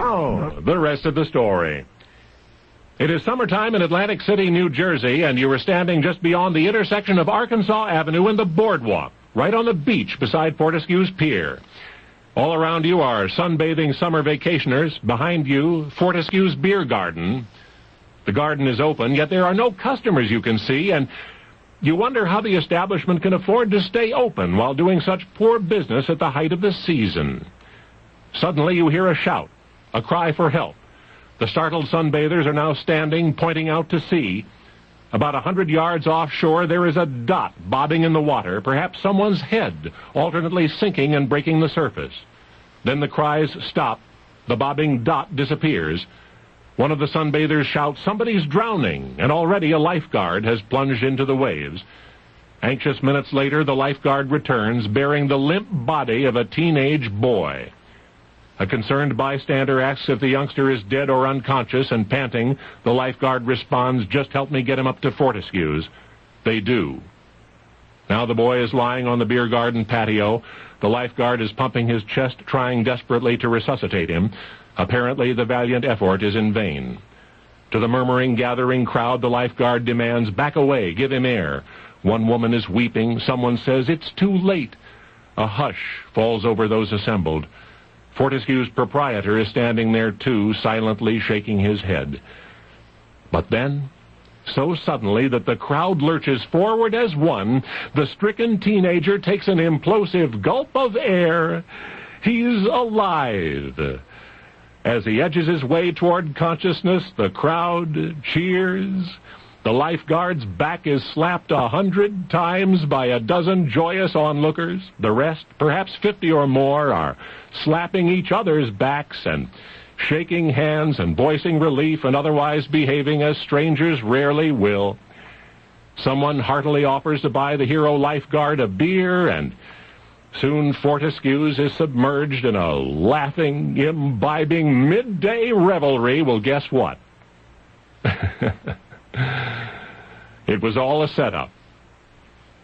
Now, the rest of the story. It is summertime in Atlantic City, New Jersey, and you are standing just beyond the intersection of Arkansas Avenue and the boardwalk, right on the beach beside Fortescue's Pier. All around you are sunbathing summer vacationers. Behind you, Fortescue's Beer Garden. The garden is open, yet there are no customers you can see, and you wonder how the establishment can afford to stay open while doing such poor business at the height of the season. Suddenly you hear a shout, a cry for help. The startled sunbathers are now standing, pointing out to sea. About 100 yards offshore, there is a dot bobbing in the water, perhaps someone's head, alternately sinking and breaking the surface. Then the cries stop. The bobbing dot disappears. One of the sunbathers shouts, "Somebody's drowning," and already a lifeguard has plunged into the waves. Anxious minutes later, the lifeguard returns, bearing the limp body of a teenage boy. A concerned bystander asks if the youngster is dead or unconscious, and panting, the lifeguard responds, "Just help me get him up to Fortescue's." They do. Now the boy is lying on the beer garden patio. The lifeguard is pumping his chest, trying desperately to resuscitate him. Apparently, the valiant effort is in vain. To the murmuring, gathering crowd, the lifeguard demands, "Back away, give him air." One woman is weeping. Someone says, "It's too late." A hush falls over those assembled. Fortescue's proprietor is standing there, too, silently shaking his head. But then, so suddenly that the crowd lurches forward as one, the stricken teenager takes an implosive gulp of air. He's alive. As he edges his way toward consciousness, the crowd cheers. The lifeguard's back is slapped 100 times by a dozen joyous onlookers. The rest, perhaps 50 or more, are slapping each other's backs and shaking hands and voicing relief and otherwise behaving as strangers rarely will. Someone heartily offers to buy the hero lifeguard a beer, and soon Fortescue's is submerged in a laughing, imbibing midday revelry. Well, guess what? It was all a setup.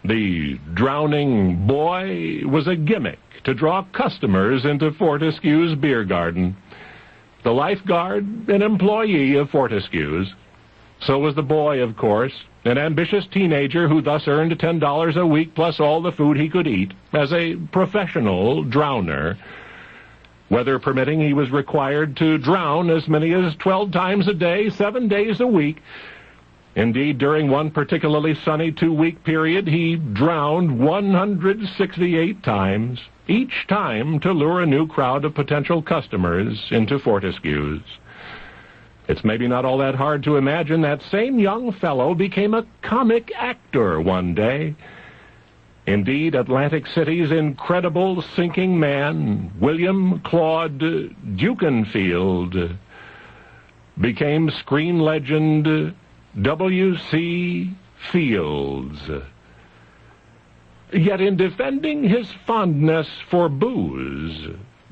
The drowning boy was a gimmick to draw customers into Fortescue's Beer Garden. The lifeguard, an employee of Fortescue's. So was the boy, of course, an ambitious teenager who thus earned $10 a week plus all the food he could eat as a professional drowner. Weather permitting, he was required to drown as many as 12 times a day, 7 days a week. Indeed, during one particularly sunny 2-week period, he drowned 168 times, each time to lure a new crowd of potential customers into Fortescue's. It's maybe not all that hard to imagine that same young fellow became a comic actor one day. Indeed, Atlantic City's incredible sinking man, William Claude Dukenfield, became screen legend W.C. Fields. Yet in defending his fondness for booze,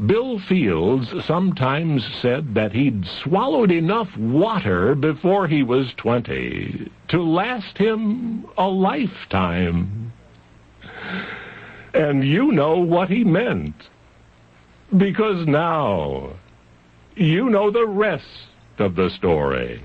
Bill Fields sometimes said that he'd swallowed enough water before he was 20 to last him a lifetime. And you know what he meant, because now you know the rest of the story.